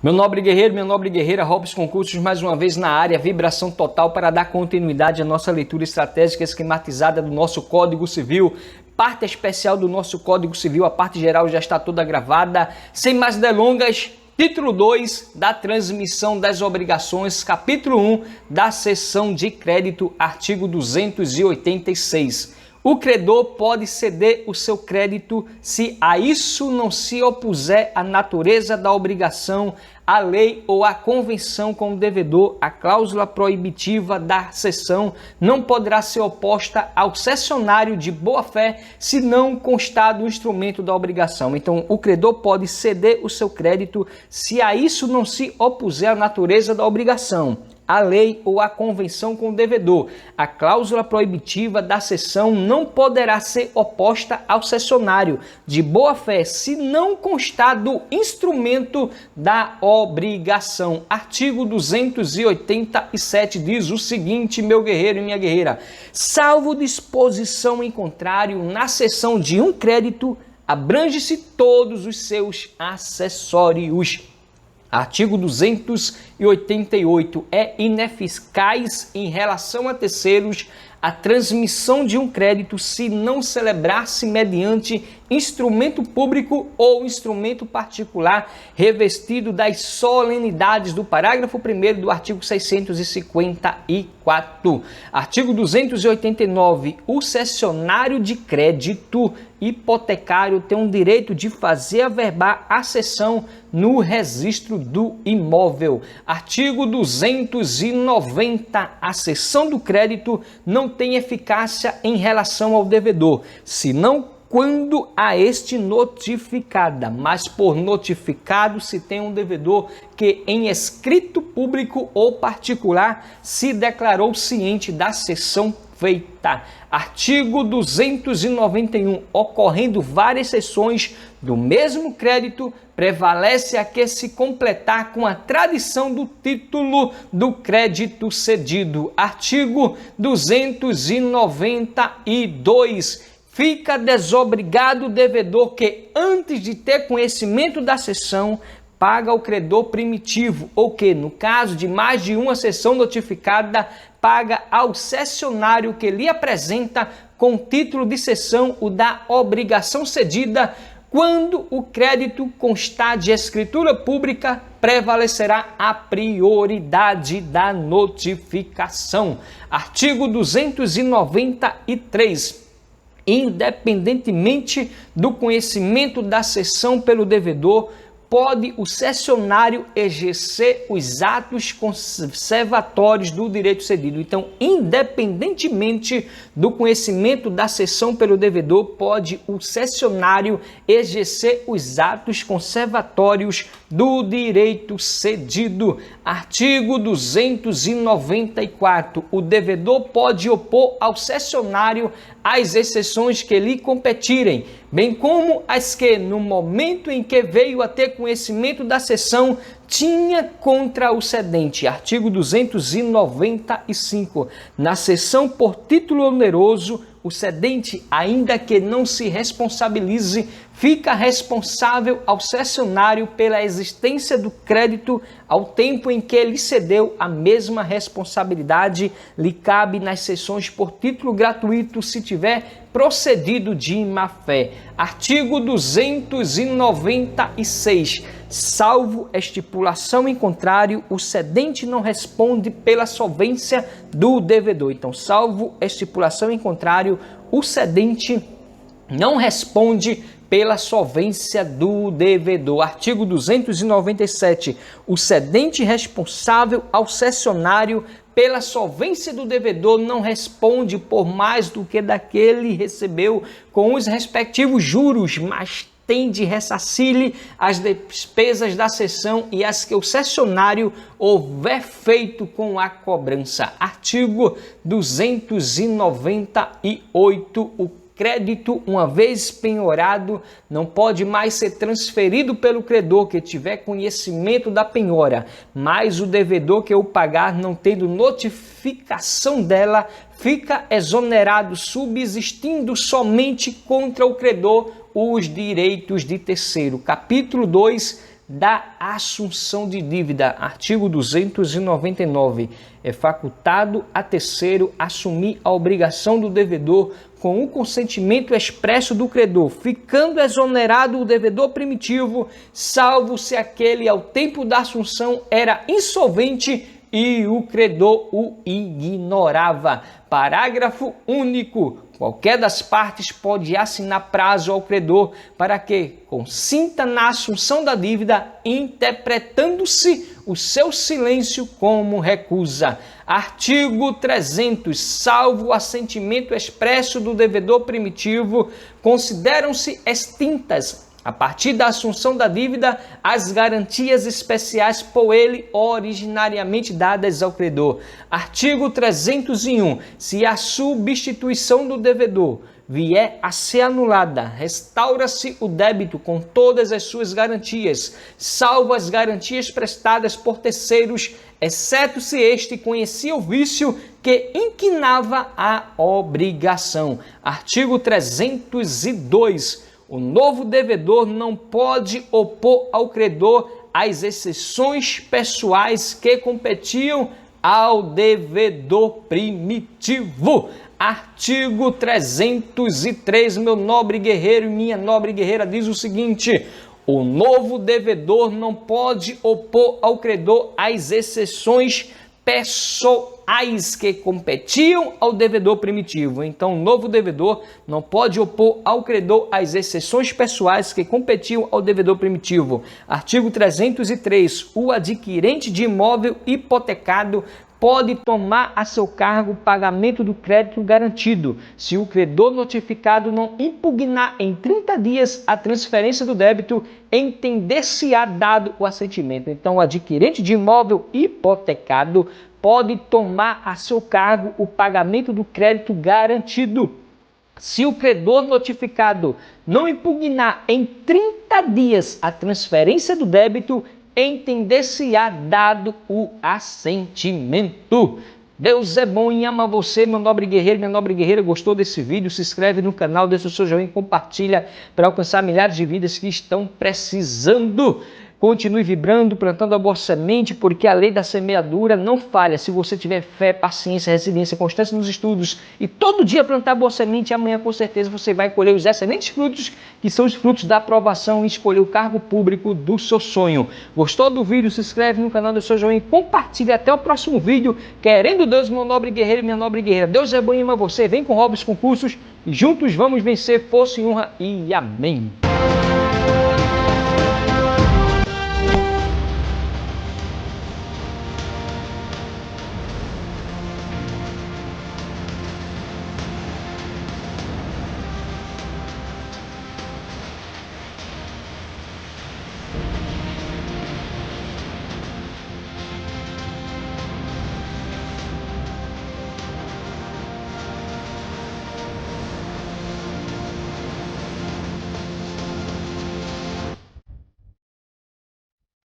Meu nobre guerreiro, minha nobre guerreira, Robson Concursos mais uma vez na área, vibração total para dar continuidade à nossa leitura estratégica esquematizada do nosso Código Civil. Parte especial do nosso Código Civil, a parte geral já está toda gravada. Sem mais delongas, título 2 da transmissão das obrigações, capítulo 1 da cessão de crédito, artigo 286. O credor pode ceder o seu crédito se a isso não se opuser a natureza da obrigação, a lei ou a convenção com o devedor. A cláusula proibitiva da cessão não poderá ser oposta ao cessionário de boa-fé se não constar do instrumento da obrigação. Então, o credor pode ceder o seu crédito se a isso não se opuser à natureza da obrigação, a lei ou a convenção com o devedor. A cláusula proibitiva da cessão não poderá ser oposta ao cessionário de boa-fé se não constar do instrumento da obrigação. Artigo 287 diz o seguinte, meu guerreiro e minha guerreira: salvo disposição em contrário, na cessão de um crédito, abrange-se todos os seus acessórios. Artigo 288. É ineficaz em relação a terceiros a transmissão de um crédito se não celebrar-se mediante instrumento público ou instrumento particular revestido das solenidades do parágrafo 1º do artigo 654. Artigo 289. O cessionário de crédito hipotecário tem o direito de fazer averbar a cessão no registro do imóvel. Artigo 290. A cessão do crédito não tem eficácia em relação ao devedor, senão quando a este notificada, mas por notificado se tem um devedor que em escrito público ou particular se declarou ciente da cessão feita. Artigo 291. Ocorrendo várias cessões do mesmo crédito, prevalece a que se completar com a tradição do título do crédito cedido. Artigo 292. Fica desobrigado o devedor que, antes de ter conhecimento da cessão, paga ao credor primitivo, ou que, no caso de mais de uma cessão notificada, paga ao cessionário que lhe apresenta com título de cessão o da obrigação cedida. Quando o crédito constar de escritura pública, prevalecerá a prioridade da notificação. Artigo 293. Independentemente do conhecimento da cessão pelo devedor, pode o cessionário exercer os atos conservatórios do direito cedido. Então, independentemente do conhecimento da cessão pelo devedor, pode o cessionário exercer os atos conservatórios do direito cedido. Artigo 294. O devedor pode opor ao cessionário as exceções que lhe competirem, bem como as que, no momento em que veio a ter conhecimento da cessão, tinha contra o cedente. Artigo 295. Na cessão por título oneroso, o cedente, ainda que não se responsabilize, fica responsável ao cessionário pela existência do crédito ao tempo em que ele cedeu. A mesma responsabilidade lhe cabe nas cessões por título gratuito se tiver procedido de má-fé. Artigo 296. Salvo estipulação em contrário, o cedente não responde pela solvência do devedor. Então, salvo estipulação em contrário, o cedente não responde pela solvência do devedor. Artigo 297. O cedente responsável ao cessionário pela solvência do devedor não responde por mais do que daquele recebeu com os respectivos juros, mas tem de ressarcir-lhe as despesas da cessão e as que o cessionário houver feito com a cobrança. Artigo 298. O crédito, uma vez penhorado, não pode mais ser transferido pelo credor que tiver conhecimento da penhora, mas o devedor que o pagar, não tendo notificação dela, fica exonerado, subsistindo somente contra o credor os direitos de terceiro. Capítulo 2 da assunção de dívida. Artigo 299. É facultado a terceiro assumir a obrigação do devedor com o consentimento expresso do credor, ficando exonerado o devedor primitivo, salvo se aquele ao tempo da assunção era insolvente e o credor o ignorava. Parágrafo único. Qualquer das partes pode assinar prazo ao credor para que consinta na assunção da dívida, interpretando-se o seu silêncio como recusa. Artigo 300. Salvo o assentimento expresso do devedor primitivo, consideram-se extintas, a partir da assunção da dívida, as garantias especiais por ele originariamente dadas ao credor. Artigo 301. Se a substituição do devedor vier a ser anulada, restaura-se o débito com todas as suas garantias, salvo as garantias prestadas por terceiros, exceto se este conhecia o vício que inquinava a obrigação. Artigo 302. O novo devedor não pode opor ao credor as exceções pessoais que competiam ao devedor primitivo. Artigo 303, meu nobre guerreiro e minha nobre guerreira, diz o seguinte: o novo devedor não pode opor ao credor as exceções pessoais que competiam ao devedor primitivo. Então, o novo devedor não pode opor ao credor as exceções pessoais que competiam ao devedor primitivo. Artigo 303. O adquirente de imóvel hipotecado pode tomar a seu cargo o pagamento do crédito garantido, se o credor notificado não impugnar em 30 dias a transferência do débito, entender-se-á dado o assentimento. Então, o adquirente de imóvel hipotecado pode tomar a seu cargo o pagamento do crédito garantido, se o credor notificado não impugnar em 30 dias a transferência do débito, entender-se-á dado o assentimento. Deus é bom e ama você, meu nobre guerreiro, minha nobre guerreira. Gostou desse vídeo? Se inscreve no canal, deixa o seu joinha e compartilha para alcançar milhares de vidas que estão precisando. Continue vibrando, plantando a boa semente, porque a lei da semeadura não falha. Se você tiver fé, paciência, resiliência, constância nos estudos e todo dia plantar boa semente, amanhã com certeza você vai colher os excelentes frutos, que são os frutos da aprovação e escolher o cargo público do seu sonho. Gostou do vídeo? Se inscreve no canal, deixa o joinha e compartilha. Até o próximo vídeo. Querendo Deus, meu nobre guerreiro e minha nobre guerreira. Deus é bom e ama você. Vem com Robson Concursos e juntos vamos vencer. Força e honra e amém.